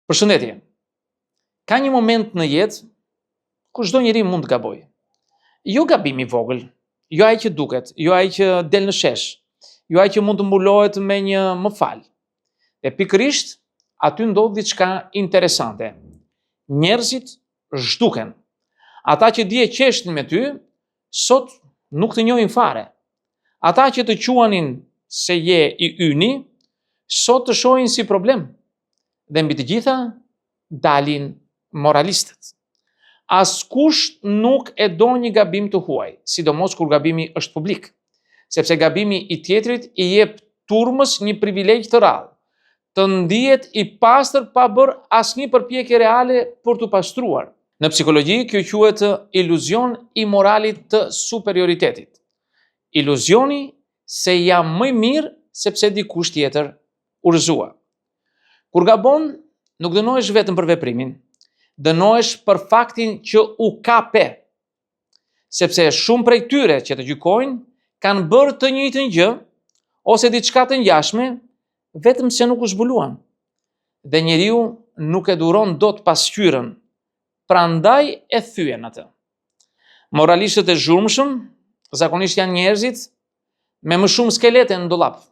Përshëndetje. Ka një moment në jetë ku çdo njeri mund të gabojë. Jo gabim i vogël, jo ai që duket, jo ai që del në shesh, jo ai që mund të mbulohet me një më fal. E pikërisht aty ndodh diçka interesante. Njerëzit zhduken. Ata që dje qeshnin me ty, sot nuk të njohin fare. Ata që të quanin se je i yni, sot të shohin si problem. Dhe mbi të gjitha dalin moralistët. Askush nuk e do një gabim të huaj, sidomos kur gabimi është publik, sepse gabimi i tjetrit i jep turmës një privilegj të rrallë, të ndihet i pastër pa bërë asnjë përpjekje reale për të pastruar. Në psikologji kjo quhet iluzion i moralit të superioritetit. Iluzioni se jam më i mirë sepse dikush tjetër urrëzua. Kur gabon, nuk dënohesh vetëm për veprimin, dënohesh për faktin që u kape, sepse shumë prej tyre që të gjykojnë kanë bërë të njëjtën gjë ose diçka të ngjashme, vetëm se nuk u zbuluan. Dhe njeriu nuk e duron dot pasqyrën, prandaj e thyen atë. Moralistët e zhurmshëm zakonisht janë njerëzit me më shumë skelete në dollap,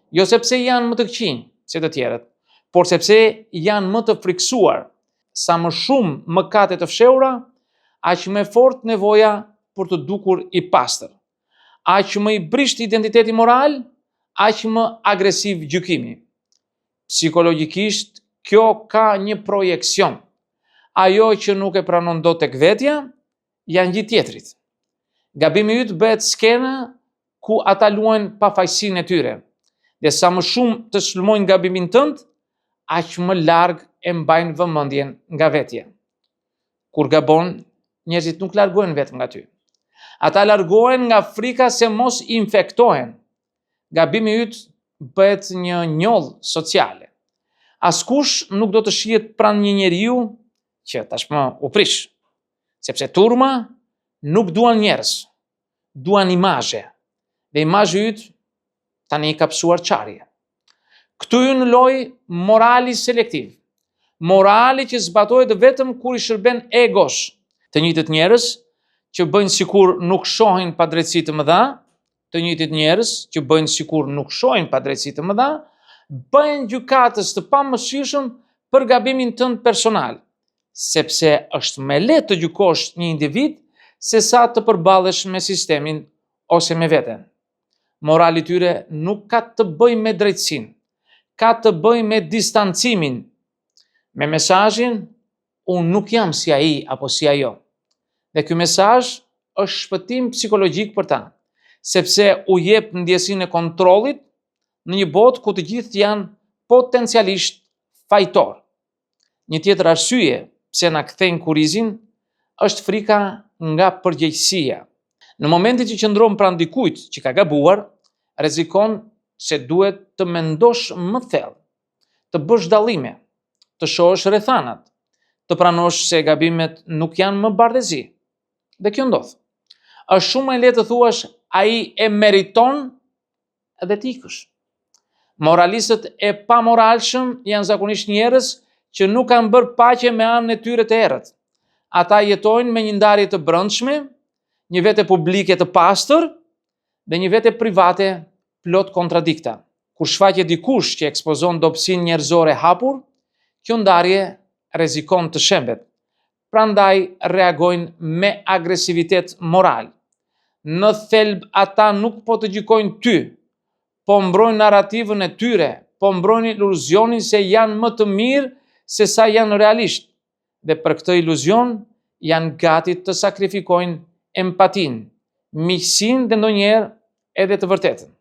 jo sepse janë më të këqinj se të tjerët, por sepse janë më të friksuar. Sa më shumë mëkate të fshehura, aq më fort nevoja për të dukur i pastër. Aq më i brisht identiteti moral, aq më agresiv gjykimi. Psikologjikisht, kjo ka një projekcion. Ajo që nuk e pranon dot tek vetja, janë gjë tjetrit. Gabimi yt bëhet skena ku ata luajnë pafajësinë e tyre. Dhe sa më shumë të sulmojnë gabimin tënd, aq më larg e mbajnë vëmendjen nga vetja. Kur gabon, njerëzit nuk largohen vetëm nga ty. Ata largohen nga frika se mos i infektohen. Gabimi yt bëhet një njollë sociale. Askush nuk do të shihet pranë një njeriu që tashmë u prish, sepse turma nuk duan njerëz, duan imazhe. Dhe imazhi yt tani i ka psuar çarje. Këtu ju në loj morali selektiv. Morali që zbatohet vetëm kur i shërben egos. Të njëjtët njerëz që bëjnë sikur nuk shohin padrejtësi të mëdha, të njëjtët njerëz që bëjnë sikur nuk shohin padrejtësi të mëdha, bëjnë gjykatës të pamëshirshëm për gabimin tënd personal, sepse është më lehtë të gjykosh një individ se sa të përballesh me sistemin ose me veten. Morali i tyre nuk ka të bëjë me drejtësinë, ka të bëjë me distancimin, me mesazhin unë nuk jam si ai apo si ajo. Dhe ky mesazh është shpëtim psikologjik për ta, sepse u jep ndjesinë e kontrollit në një botë ku të gjithë janë potencialisht fajtor. Një tjetër arsye pse na kthejnë kurrizin është frika nga përgjegjësia. Në momentin që qëndron pranë dikujt që ka gabuar, rrezikon se duhet të mendosh më thellë, të bësh dallime, të shohësh rrethanat, të pranosh se gabimet nuk janë më bardhëzi. Dhe kjo ndodh. Është shumë e lehtë të thuash ai e meriton dhe të ikësh. Moralistët e pamoralshëm janë zakonisht njerëz që nuk kanë bërë paqe me anën e tyre të errët. Ata jetojnë me një ndarje të brendshme, një vete publike të pastër dhe një vete private plot kontradikta. Kur shfaqet dikush që ekspozon dobësinë njerëzore hapur, kjo ndarje rrezikon të shembet. Prandaj reagojnë me agresivitet moral. Në thelb ata nuk po të gjykojnë ty, po mbrojnë narrativën e tyre, po mbrojnë iluzionin se janë më të mirë se sa janë realisht. Dhe për këtë iluzion janë gati të sakrifikojnë empatinë, miqsinë dhe ndonjëherë edhe të vërtetën.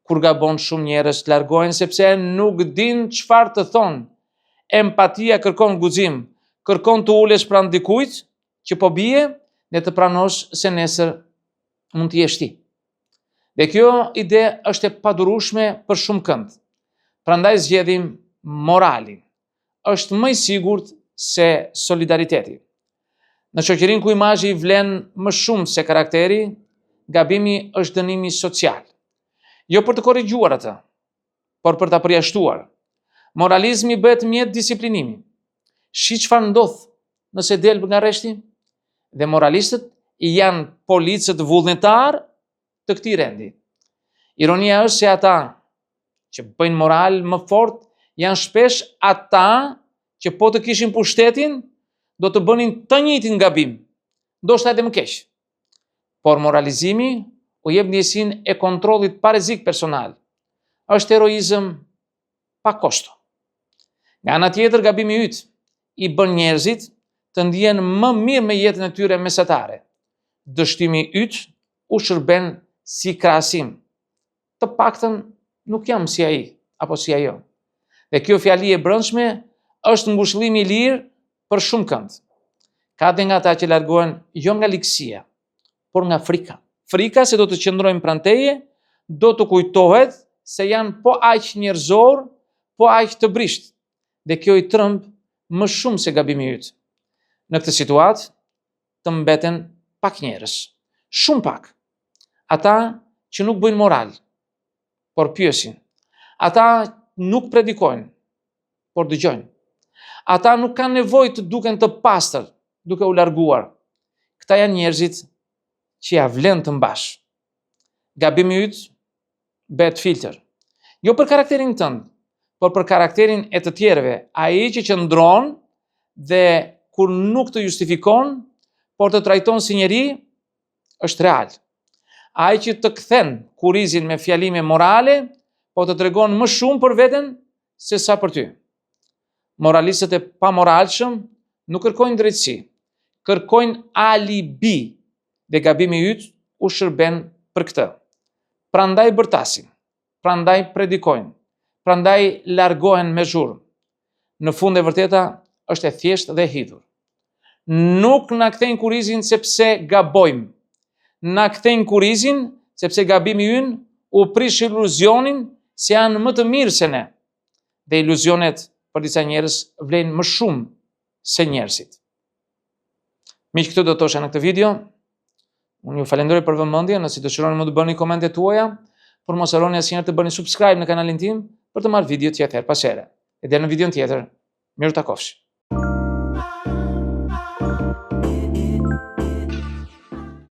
Kur gabon shumë njerëz largohen sepse nuk din çfarë të thonë. Empatia kërkon guxim, kërkon të ulesh pranë dikujt që po bie dhe të pranosh se nesër mund të jesh ti. Dhe kjo ide është e padurueshme për shumë kënd. Prandaj zgjedhim moralin. Është më i sigurt se solidariteti. Në shoqërinë ku imazhi vlen më shumë se karakteri, gabimi është dënimi social. Jo për të korrigjuar atë, por për ta përjashtuar. Moralizmi bëhet mjet disiplinimi. Shi çfarë ndodh nëse del nga rreshti? Dhe moralistët janë policët vullnetar të këtij rendi. Ironia është se ata që bëjnë moral më fort janë shpesh ata që po të kishin pushtetin do të bënin të njëjtin gabim, ndoshta edhe më keq. Por moralizimi u jep ndjesinë e kontrollit pa rrezik personal. Është heroizëm pa kosto. Nga ana tjetër, gabimi yt i bën njerëzit të ndihen më mirë me jetën e tyre mesatare. Dështimi yt u shërben si krahasim. Të paktën nuk jam si ai apo si ajo. Dhe kjo fjali e brendshme është ngushëllim i lirë për shumë kënd. Ka dhe nga ata që largohen jo nga likësia, por nga frika. Frika se do të qëndrojnë pranë teje, do të kujtohet se janë po aq njerëzor, po aq të brisht. Dhe kjo i trëmb më shumë se gabimi yt. Në këtë situatë të mbeten pak njerëz, shumë pak. Ata që nuk bëjnë moral, por pyesin. Ata nuk predikojnë, por dëgjojnë. Ata nuk kanë nevojë të duken të pastër, duke u larguar. Këta janë njerëzit që ja vlen të mbash. Gabimi yt bëhet filtr. Jo për karakterin tënd, por për karakterin e të tjerëve. Ai që qëndron dhe kur nuk të justifikon, por të trajton si njeri, është real. Ai që të kthen kurrizin me fjalime morale, po të tregon më shumë për veten se sa për ty. Moralistët e pamoralshëm nuk kërkojnë drejtësi, kërkojnë alibi dhe gabimi yt u shërben për këtë. Prandaj bërtasin, prandaj predikojnë, prandaj largohen me zhurmë. Në fund e vërteta është e thjeshtë dhe e hidhur. Nuk na kthejnë kurrizin sepse gabojmë. Na kthejnë kurrizin sepse gabimi ynë u prish iluzionin se janë më të mirë se ne. Dhe iluzionet për disa njerëz vlen më shumë se njerëzit. Miq, këtë do të thosha në këtë video. Unë ju falenderoj për vëmendjen, nëse dëshironi më të bëni komente tuaja, por mos harroni asnjëherë të bëni subscribe në kanalin tim për të marrë video tjetër pas here. E deri në videon tjetër, mirë takofshi.